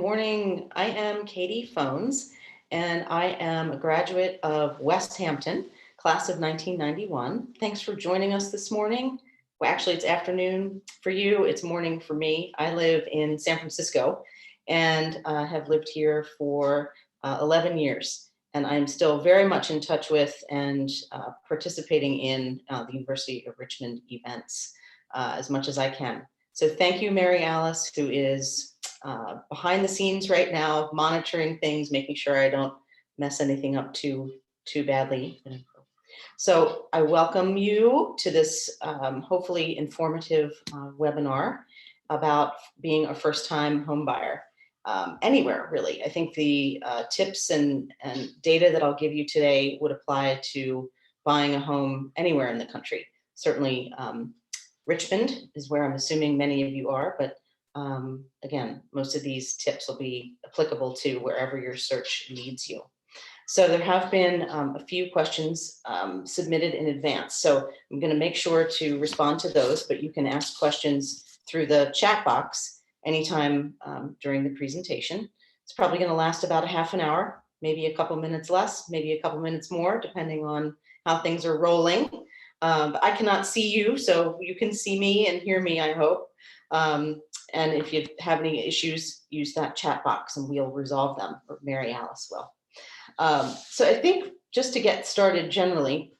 Morning. I am Katie Fones, and I am a graduate of West Hampton, class of 1991. Thanks for joining us this morning. Well, actually, it's afternoon for you. It's morning for me. I live in San Francisco and have lived here for 11 years. And I'm still very much in touch with and participating in the University of Richmond events as much as I can. So thank you, Mary Alice, who is behind the scenes right now, monitoring things, making sure I don't mess anything up too badly. So I welcome you to this hopefully informative webinar about being a first-time home buyer anywhere, really. I think the tips and data that I'll give you today would apply to buying a home anywhere in the country. Certainly, Richmond is where I'm assuming many of you are, but again, most of these tips will be applicable to wherever your search leads you. So there have been a few questions submitted in advance. So I'm going to make sure to respond to those, but you can ask questions through the chat box anytime during the presentation. It's probably going to last about a half an hour, maybe a couple minutes less, maybe a couple minutes more, depending on how things are rolling. But I cannot see you, so you can see me and hear me, I hope. And if you have any issues, use that chat box and we'll resolve them, or Mary Alice will. So I think just to get started generally,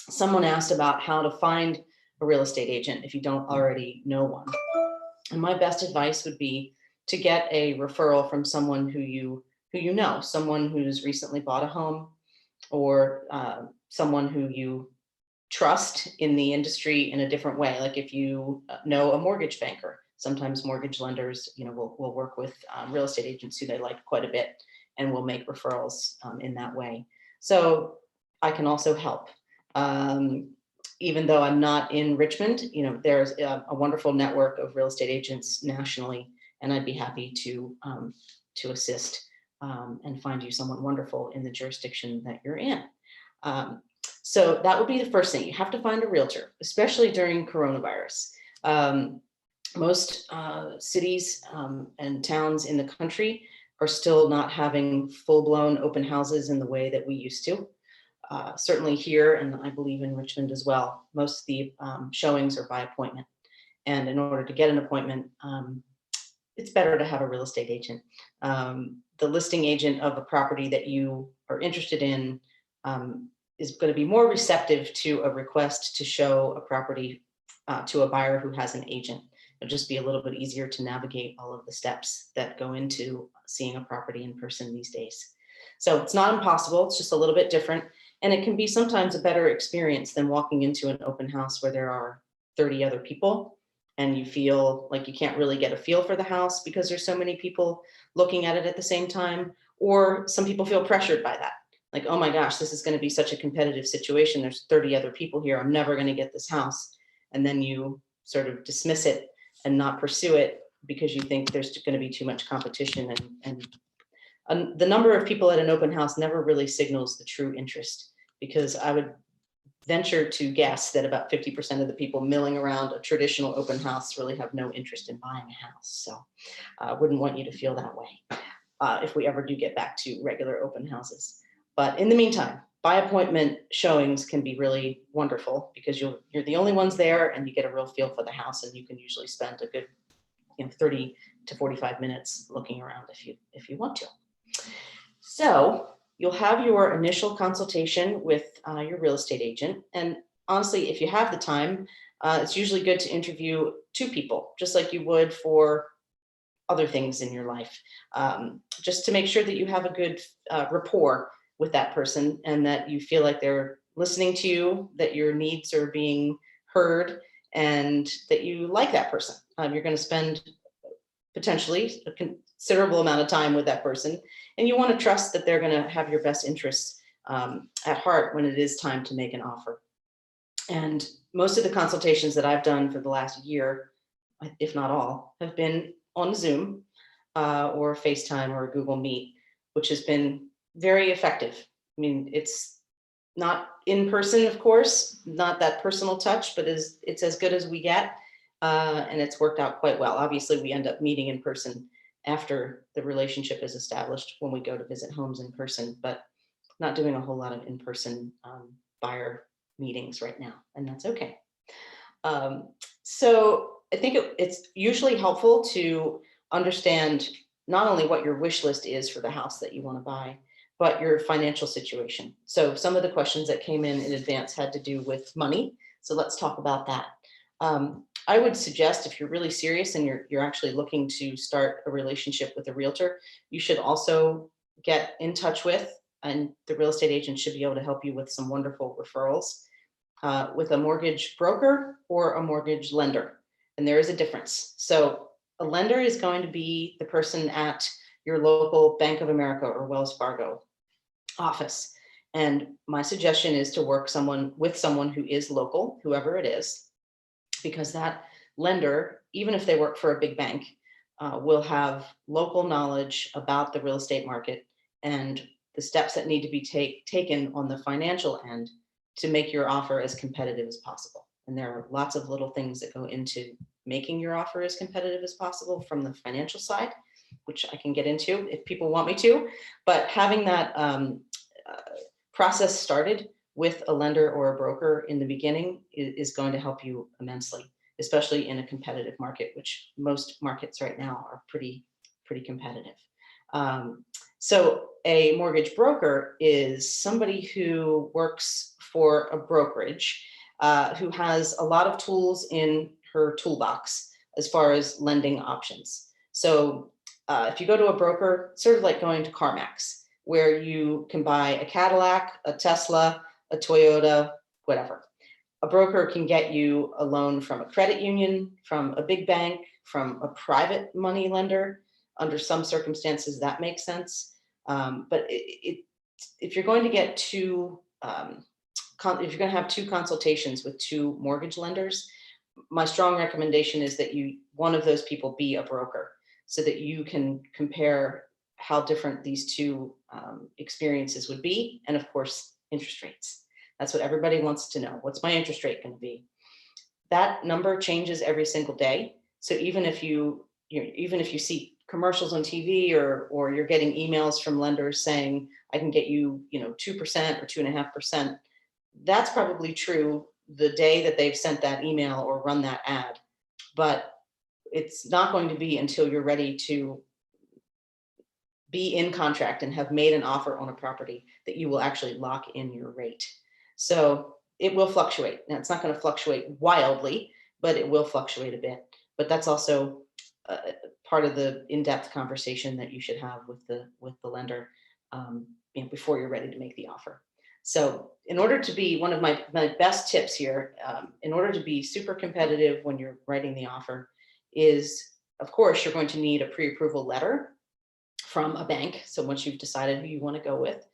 someone asked about how to find a real estate agent if you don't already know one. And my best advice would be to get a referral from someone who you know, someone who's recently bought a home, or someone who you trust in the industry in a different way. Like if you know a mortgage banker, sometimes mortgage lenders, will work with real estate agents who they like quite a bit and will make referrals in that way. So I can also help. Even though I'm not in Richmond, there's a wonderful network of real estate agents nationally, and I'd be happy to assist and find you someone wonderful in the jurisdiction that you're in. So that would be the first thing. You have to find a realtor, especially during coronavirus. Most cities and towns in the country are still not having full-blown open houses in the way that we used to. Certainly here, and I believe in Richmond as well, most of the showings are by appointment. And in order to get an appointment, it's better to have a real estate agent. The listing agent of a property that you are interested in is going to be more receptive to a request to show a property to a buyer who has an agent. It'll just be a little bit easier to navigate all of the steps that go into seeing a property in person these days. So it's not impossible, it's just a little bit different. And it can be sometimes a better experience than walking into an open house where there are 30 other people and you feel like you can't really get a feel for the house because there's so many people looking at it at the same time. Or some people feel pressured by that. Like, oh my gosh, this is going to be such a competitive situation. There's 30 other people here. I'm never going to get this house. And then you sort of dismiss it and not pursue it because you think there's going to be too much competition. And the number of people at an open house never really signals the true interest, because I would venture to guess that about 50% of the people milling around a traditional open house really have no interest in buying a house. So I wouldn't want you to feel that way if we ever do get back to regular open houses. But in the meantime, by appointment showings can be really wonderful because you're the only ones there and you get a real feel for the house, and you can usually spend a good 30 to 45 minutes looking around if you want to. So you'll have your initial consultation with your real estate agent. And honestly, if you have the time, it's usually good to interview two people, just like you would for other things in your life, just to make sure that you have a good rapport with that person and that you feel like they're listening to you, that your needs are being heard, and that you like that person. You're going to spend potentially a considerable amount of time with that person, and you want to trust that they're going to have your best interests at heart when it is time to make an offer. And most of the consultations that I've done for the last year, if not all, have been on Zoom or FaceTime or Google Meet, which has been very effective. I mean, it's not in person, of course, not that personal touch, but it's as good as we get. And it's worked out quite well. Obviously, we end up meeting in person after the relationship is established when we go to visit homes in person, but not doing a whole lot of in-person buyer meetings right now, and that's okay. So I think it's usually helpful to understand not only what your wish list is for the house that you want to buy, but your financial situation. So some of the questions that came in advance had to do with money. So let's talk about that. I would suggest if you're really serious and you're actually looking to start a relationship with a realtor, you should also get in touch with, and the real estate agent should be able to help you with some wonderful referrals with a mortgage broker or a mortgage lender. And there is a difference. So a lender is going to be the person at your local Bank of America or Wells Fargo office. And my suggestion is to work with someone who is local, whoever it is, because that lender, even if they work for a big bank, will have local knowledge about the real estate market and the steps that need to be taken on the financial end to make your offer as competitive as possible. And there are lots of little things that go into making your offer as competitive as possible from the financial side, which I can get into if people want me to. But having that process started with a lender or a broker in the beginning is going to help you immensely, especially in a competitive market, which most markets right now are pretty competitive. So a mortgage broker is somebody who works for a brokerage who has a lot of tools in her toolbox as far as lending options. So if you go to a broker, sort of like going to CarMax, where you can buy a Cadillac, a Tesla, a Toyota, whatever. A broker can get you a loan from a credit union, from a big bank, from a private money lender. Under some circumstances, that makes sense. But if you're going to get if you're going to have two consultations with two mortgage lenders, my strong recommendation is that one of those people be a broker so that you can compare how different these two experiences would be. And of course, interest rates. That's what everybody wants to know. What's my interest rate going to be? That number changes every single day. So even if you see commercials on TV or you're getting emails from lenders saying, I can get you, 2% or 2.5%, that's probably true the day that they've sent that email or run that ad. But it's not going to be until you're ready to be in contract and have made an offer on a property that you will actually lock in your rate. So it will fluctuate. Now, it's not going to fluctuate wildly, but it will fluctuate a bit. But that's also part of the in-depth conversation that you should have with the lender before you're ready to make the offer. So in order to be one of my best tips here, in order to be super competitive when you're writing the offer is, of course, you're going to need a pre-approval letter from a bank. So once you've decided who you want to go with,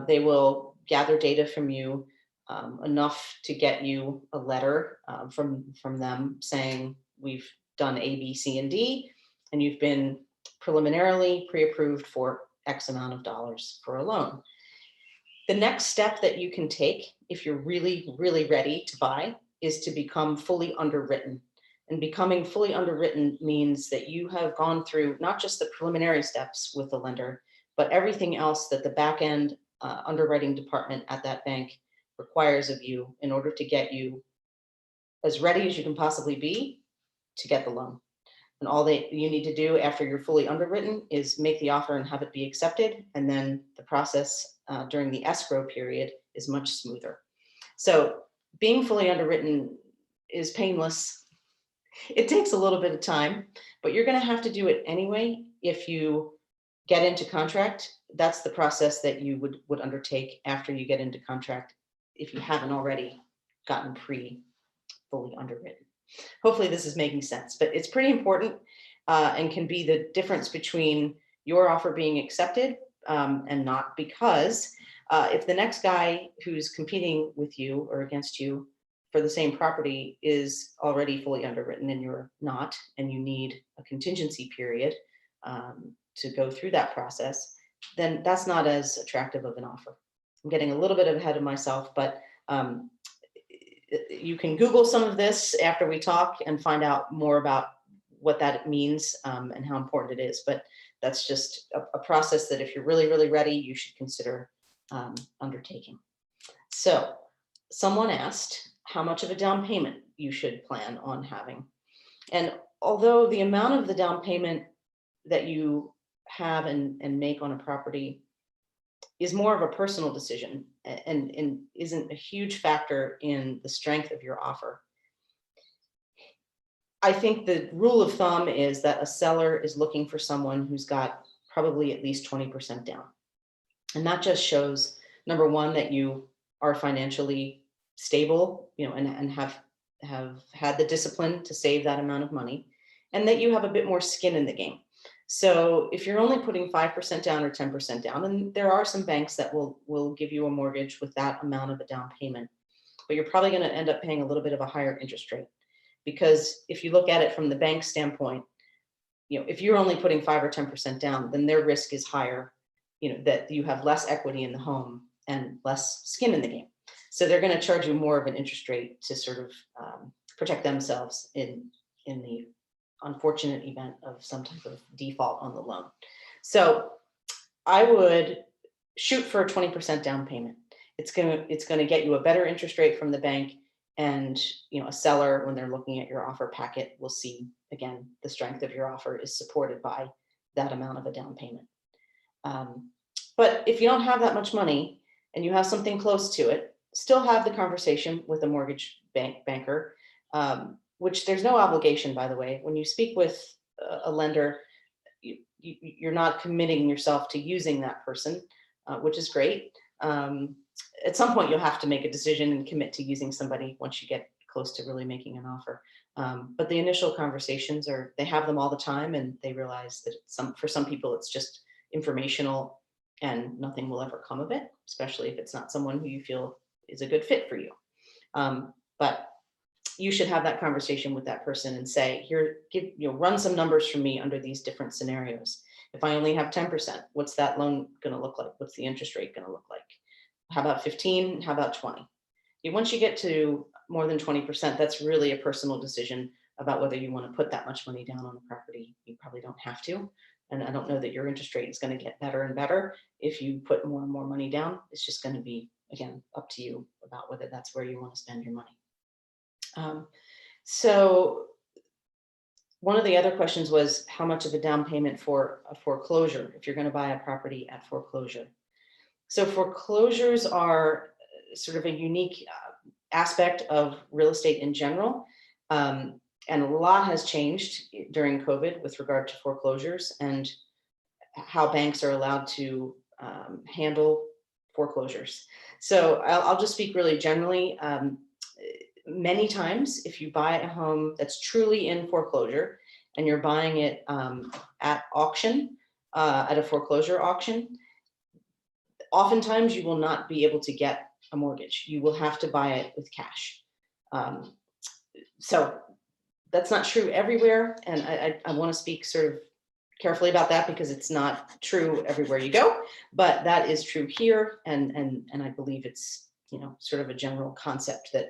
they will gather data from you enough to get you a letter from them saying we've done A, B, C, and D, and you've been preliminarily pre-approved for X amount of dollars for a loan. The next step that you can take if you're really, really ready to buy is to become fully underwritten. And becoming fully underwritten means that you have gone through not just the preliminary steps with the lender, but everything else that the back end underwriting department at that bank requires of you in order to get you as ready as you can possibly be to get the loan. And all that you need to do after you're fully underwritten is make the offer and have it be accepted. And then the process during the escrow period is much smoother. So being fully underwritten is painless. It takes a little bit of time, but you're going to have to do it anyway. If you get into contract, that's the process that you would undertake after you get into contract if you haven't already gotten fully underwritten. Hopefully this is making sense, but it's pretty important and can be the difference between your offer being accepted and not, because if the next guy who's competing with you or against you for the same property is already fully underwritten and you're not, and you need a contingency period to go through that process, then that's not as attractive of an offer. I'm getting a little bit ahead of myself, but you can Google some of this after we talk and find out more about what that means and how important it is. But that's just a process that if you're really, really ready, you should consider undertaking. So someone asked how much of a down payment you should plan on having. And although the amount of the down payment that you have and make on a property is more of a personal decision and isn't a huge factor in the strength of your offer, I think the rule of thumb is that a seller is looking for someone who's got probably at least 20% down. And that just shows, number one, that you are financially stable, and have had the discipline to save that amount of money, and that you have a bit more skin in the game. So if you're only putting 5% down or 10% down, and there are some banks that will give you a mortgage with that amount of a down payment, but you're probably going to end up paying a little bit of a higher interest rate. Because if you look at it from the bank standpoint, if you're only putting 5 or 10% down, then their risk is higher, that you have less equity in the home and less skin in the game. So they're going to charge you more of an interest rate to sort of protect themselves in the unfortunate event of some type of default on the loan. So I would shoot for a 20% down payment. It's going to get you a better interest rate from the bank. And a seller, when they're looking at your offer packet, will see, again, the strength of your offer is supported by that amount of a down payment. But if you don't have that much money and you have something close to it, still have the conversation with a mortgage banker, which there's no obligation, by the way. When you speak with a lender, you're not committing yourself to using that person, which is great. At some point, you'll have to make a decision and commit to using somebody once you get close to really making an offer. But the initial conversations they have them all the time, and they realize that for some people, it's just informational and nothing will ever come of it, especially if it's not someone who you feel is a good fit for you. But you should have that conversation with that person and say, here, run some numbers for me under these different scenarios. If I only have 10%, what's that loan going to look like? What's the interest rate going to look like? How about 15? How about 20? Once you get to more than 20%, that's really a personal decision about whether you want to put that much money down on a property. You probably don't have to. And I don't know that your interest rate is going to get better and better if you put more and more money down. It's just going to be, again, up to you about whether that's where you want to spend your money. So one of the other questions was how much of a down payment for a foreclosure if you're going to buy a property at foreclosure. So foreclosures are sort of a unique aspect of real estate in general. And a lot has changed during COVID with regard to foreclosures and how banks are allowed to handle foreclosures. So I'll just speak really generally. Many times, if you buy a home that's truly in foreclosure and you're buying it at auction, at a foreclosure auction, oftentimes you will not be able to get a mortgage. You will have to buy it with cash. So that's not true everywhere. And I want to speak sort of carefully about that because it's not true everywhere you go, but that is true here. And I believe it's, sort of a general concept that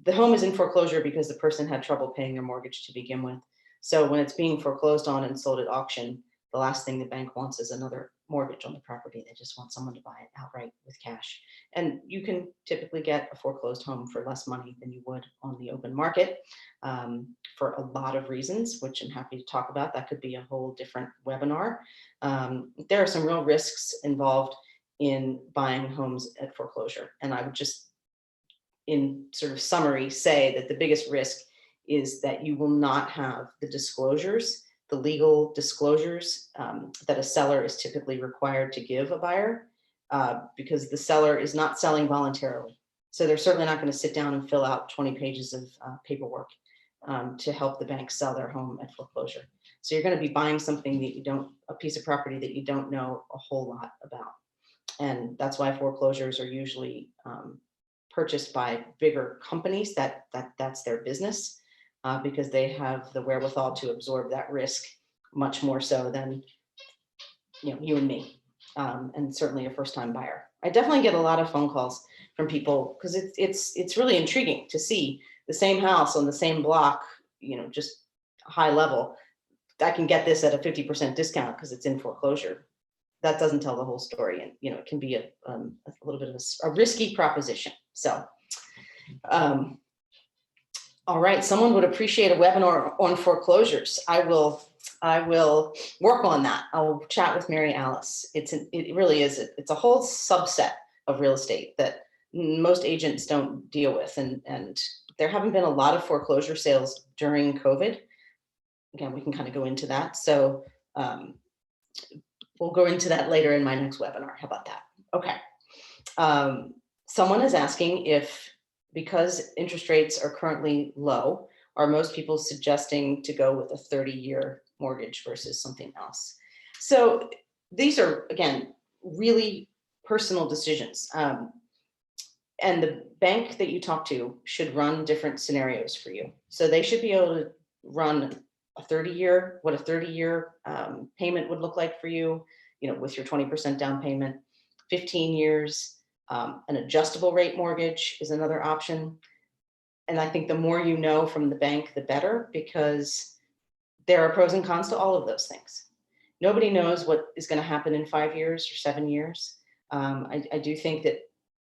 the home is in foreclosure because the person had trouble paying their mortgage to begin with. So when it's being foreclosed on and sold at auction, the last thing the bank wants is another mortgage on the property. They just want someone to buy it outright with cash. And you can typically get a foreclosed home for less money than you would on the open market for a lot of reasons, which I'm happy to talk about. That could be a whole different webinar. There are some real risks involved in buying homes at foreclosure. And I would just, in sort of summary, say that the biggest risk is that you will not have the disclosures, the legal disclosures that a seller is typically required to give a buyer because the seller is not selling voluntarily. So they're certainly not going to sit down and fill out 20 pages of paperwork to help the bank sell their home at foreclosure. So you're going to be buying something that a piece of property that you don't know a whole lot about. And that's why foreclosures are usually purchased by bigger companies that's their business. Because they have the wherewithal to absorb that risk much more so than you and me, and certainly a first-time buyer. I definitely get a lot of phone calls from people because it's really intriguing to see the same house on the same block, just high level, I can get this at a 50% discount because it's in foreclosure. That doesn't tell the whole story, and it can be a little bit of a risky proposition. So, all right, someone would appreciate a webinar on foreclosures. I will work on that. I'll chat with Mary Alice. It really is. It's a whole subset of real estate that most agents don't deal with, and there haven't been a lot of foreclosure sales during COVID. Again, we can kind of go into that. So we'll go into that later in my next webinar. How about that? Okay. Someone is asking if, because interest rates are currently low, are most people suggesting to go with a 30-year mortgage versus something else? So these are, again, really personal decisions. And the bank that you talk to should run different scenarios for you. So they should be able to run a 30-year, what a 30-year payment would look like for you, with your 20% down payment, 15 years, an adjustable rate mortgage is another option. And I think the more you know from the bank, the better, because there are pros and cons to all of those things. Nobody knows what is going to happen in 5 years or 7 years. I do think that,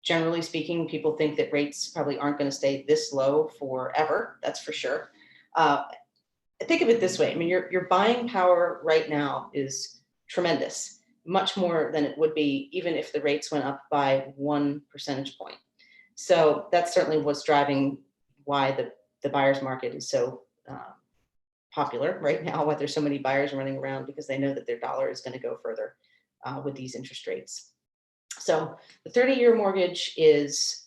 generally speaking, people think that rates probably aren't going to stay this low forever. That's for sure. Think of it this way. I mean, your buying power right now is tremendous, much more than it would be even if the rates went up by 1 percentage point. So that's certainly what's driving why the buyer's market is so popular right now, why there's so many buyers running around, because they know that their dollar is going to go further with these interest rates. So the 30-year mortgage is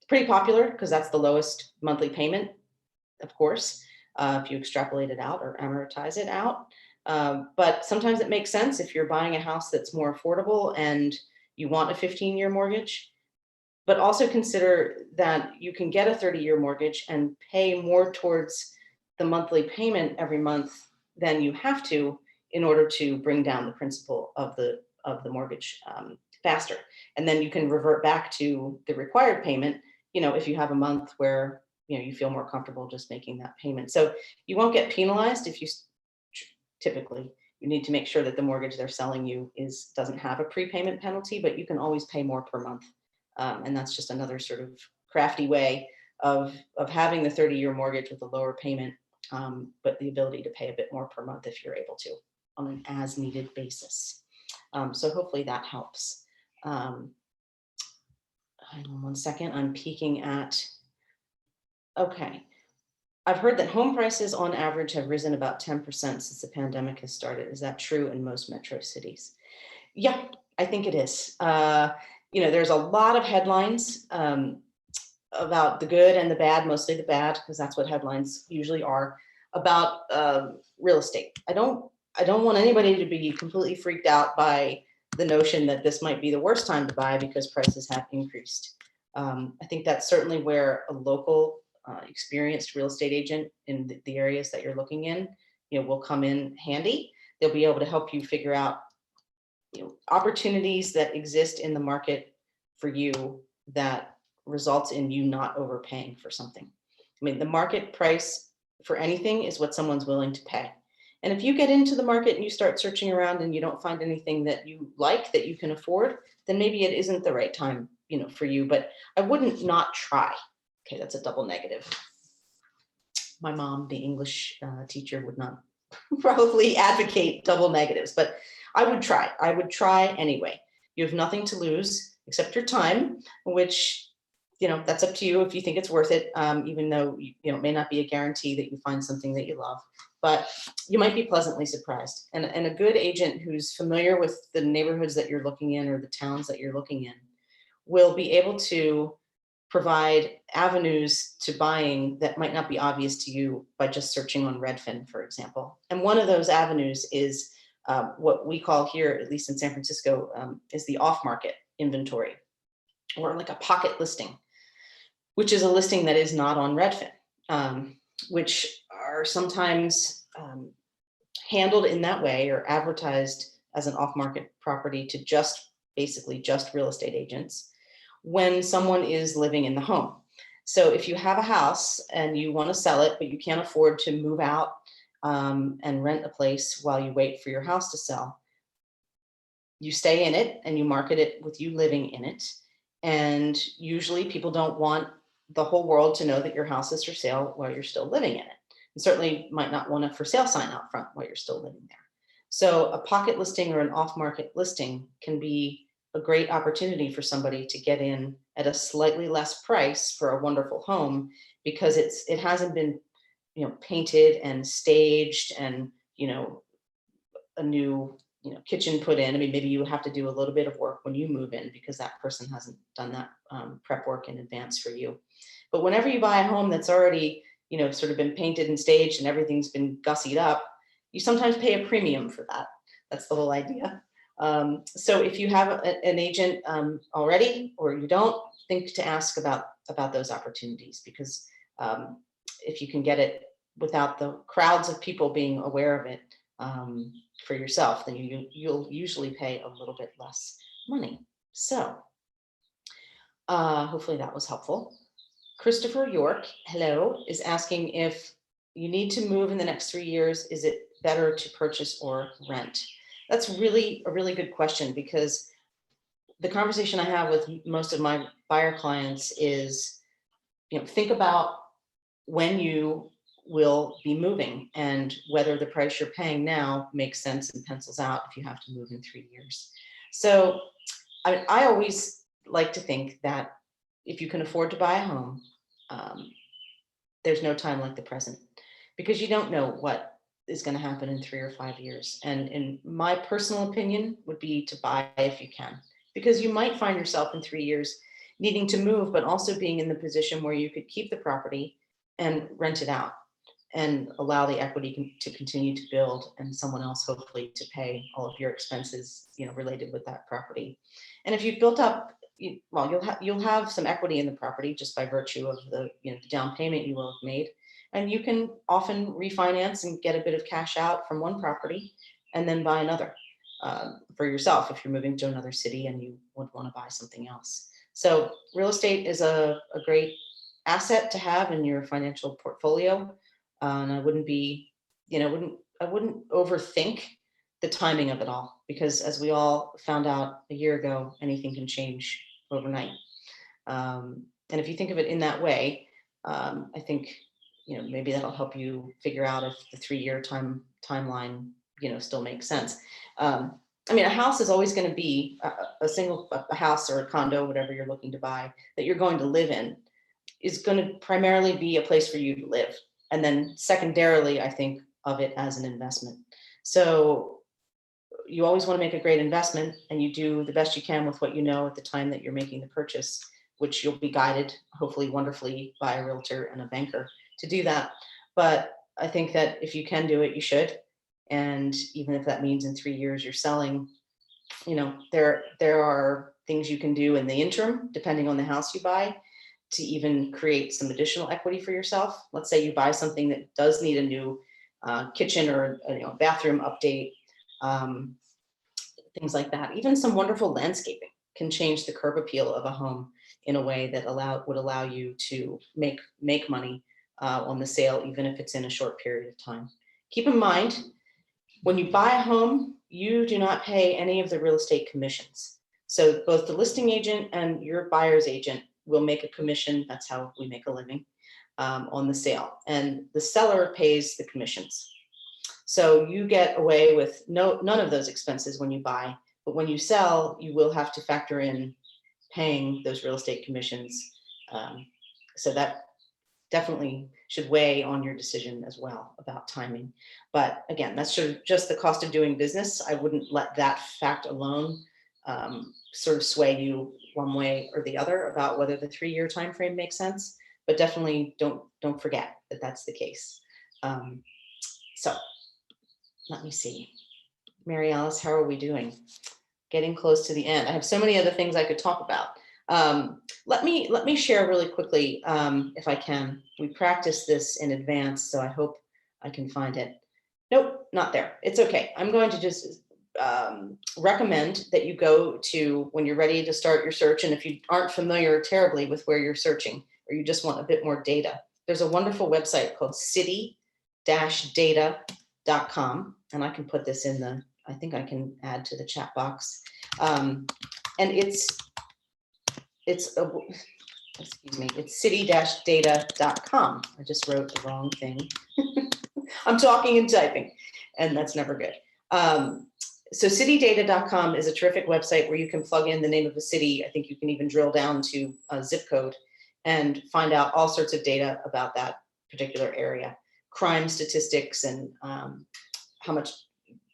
pretty popular because that's the lowest monthly payment, of course, if you extrapolate it out or amortize it out. But sometimes it makes sense if you're buying a house that's more affordable and you want a 15-year mortgage. But also consider that you can get a 30-year mortgage and pay more towards the monthly payment every month than you have to in order to bring down the principal of the mortgage faster. And then you can revert back to the required payment, if you have a month where you feel more comfortable just making that payment. So you won't get penalized if you typically. You need to make sure that the mortgage they're selling you doesn't have a prepayment penalty, but you can always pay more per month. And that's just another sort of crafty way of having the 30-year mortgage with a lower payment, but the ability to pay a bit more per month if you're able to on an as-needed basis. So hopefully that helps. Hang on 1 second, I'm peeking at, okay. I've heard that home prices on average have risen about 10% since the pandemic has started. Is that true in most metro cities? Yeah, I think it is. There's a lot of headlines about the good and the bad, mostly the bad, because that's what headlines usually are, about real estate. I don't want anybody to be completely freaked out by the notion that this might be the worst time to buy because prices have increased. I think that's certainly where a local experienced real estate agent in the areas that you're looking in, will come in handy. They'll be able to help you figure out opportunities that exist in the market for you that results in you not overpaying for something. I mean, the market price for anything is what someone's willing to pay. And if you get into the market and you start searching around and you don't find anything that you like, that you can afford, then maybe it isn't the right time, for you. But I wouldn't not try. Okay, that's a double negative. My mom, the English teacher, would not probably advocate double negatives, but I would try. I would try anyway. You have nothing to lose except your time, which, that's up to you if you think it's worth it, even though, it may not be a guarantee that you find something that you love, but you might be pleasantly surprised. And a good agent who's familiar with the neighborhoods that you're looking in or the towns that you're looking in will be able to provide avenues to buying that might not be obvious to you by just searching on Redfin, for example. And one of those avenues is what we call here, at least in San Francisco, is the off-market inventory, or like a pocket listing, which is a listing that is not on Redfin, which are sometimes handled in that way or advertised as an off-market property to basically just real estate agents when someone is living in the home. So if you have a house and you want to sell it, but you can't afford to move out and rent a place while you wait for your house to sell. You stay in it and you market it with you living in it. And usually people don't want the whole world to know that your house is for sale while you're still living in it. And certainly might not want a for sale sign out front while you're still living there. So a pocket listing or an off-market listing can be a great opportunity for somebody to get in at a slightly less price for a wonderful home, because it hasn't been, painted and staged and, a new, kitchen put in. I mean, maybe you have to do a little bit of work when you move in because that person hasn't done that prep work in advance for you. But whenever you buy a home that's already, sort of been painted and staged and everything's been gussied up, you sometimes pay a premium for that. That's the whole idea. So if you have an agent already, or you don't, think to ask about those opportunities, because if you can get it without the crowds of people being aware of it for yourself, then you'll usually pay a little bit less money. So hopefully that was helpful. Christopher York, hello, is asking if you need to move in the next 3 years, is it better to purchase or rent? That's really a really good question, because the conversation I have with most of my buyer clients is, think about when you will be moving and whether the price you're paying now makes sense and pencils out if you have to move in 3 years. So I always like to think that if you can afford to buy a home, there's no time like the present, because you don't know what is going to happen in 3 or 5 years. And in my personal opinion would be to buy if you can, because you might find yourself in 3 years needing to move, but also being in the position where you could keep the property and rent it out and allow the equity to continue to build, and someone else hopefully to pay all of your expenses, related with that property. And if you've built up, you'll have some equity in the property just by virtue of the the down payment you will have made, and you can often refinance and get a bit of cash out from one property and then buy another for yourself if you're moving to another city and you would want to buy something else. So real estate is a great asset to have in your financial portfolio. And I wouldn't be, I wouldn't overthink the timing of it all, because as we all found out a year ago, anything can change overnight. And if you think of it in that way, I think, maybe that'll help you figure out if the 3-year timeline, still makes sense. I mean, a house is always going to be a house or a condo, whatever you're looking to buy, that you're going to live in, is going to primarily be a place for you to live. And then secondarily, I think of it as an investment. So you always want to make a great investment, and you do the best you can with what you know at the time that you're making the purchase, which you'll be guided, hopefully wonderfully, by a realtor and a banker to do that. But I think that if you can do it, you should. And even if that means in 3 years you're selling, there are things you can do in the interim, depending on the house you buy, to even create some additional equity for yourself. Let's say you buy something that does need a new kitchen or a bathroom update, things like that. Even some wonderful landscaping can change the curb appeal of a home in a way that would allow you to make money on the sale, even if it's in a short period of time. Keep in mind, when you buy a home, you do not pay any of the real estate commissions. So both the listing agent and your buyer's agent will make a commission. That's how we make a living on the sale. And the seller pays the commissions. So you get away with none of those expenses when you buy, but when you sell, you will have to factor in paying those real estate commissions. So that definitely should weigh on your decision as well about timing. But again, that's sort of just the cost of doing business. I wouldn't let that fact alone sort of sway you one way or the other about whether the 3-year time frame makes sense. But definitely don't forget that that's the case. So let me see. Mary Alice, how are we doing? Getting close to the end. I have so many other things I could talk about. Let me share really quickly, if I can. We practiced this in advance, so I hope I can find it. Nope, not there. It's okay. I'm going to just recommend that you go to, when you're ready to start your search, and if you aren't familiar terribly with where you're searching, or you just want a bit more data, there's a wonderful website called city-data.com. And I can put this in the, I think I can add to the chat box. And it's excuse me, it's city-data.com. I just wrote the wrong thing. I'm talking and typing, and that's never good. So citydata.com is a terrific website where you can plug in the name of a city. I think you can even drill down to a zip code and find out all sorts of data about that particular area, crime statistics, and how much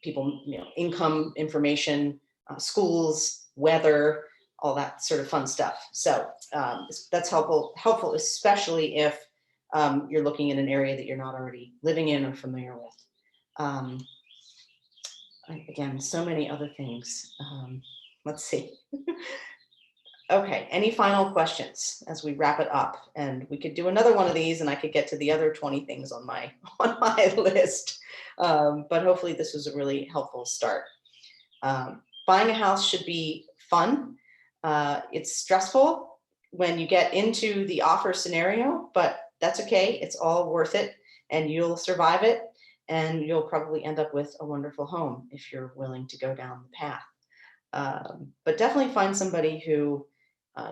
people, income information, schools, weather, all that sort of fun stuff. So that's helpful, especially if you're looking in an area that you're not already living in or familiar with. Again, so many other things. Let's see. Okay, any final questions as we wrap it up? And we could do another one of these and I could get to the other 20 things on my list. But hopefully this was a really helpful start. Buying a house should be fun. It's stressful when you get into the offer scenario, but that's okay. It's all worth it and you'll survive it. And you'll probably end up with a wonderful home if you're willing to go down the path. But definitely find somebody who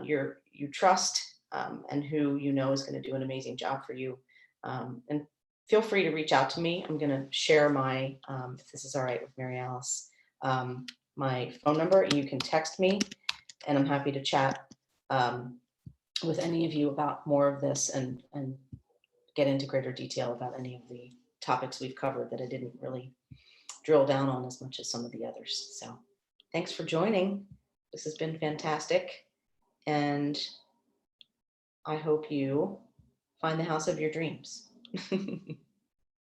you trust and who you know is going to do an amazing job for you. And feel free to reach out to me. I'm going to share my, if this is all right with Mary Alice, my phone number, and you can text me, and I'm happy to chat with any of you about more of this and get into greater detail about any of the topics we've covered that I didn't really drill down on as much as some of the others. So thanks for joining. This has been fantastic. And I hope you find the house of your dreams.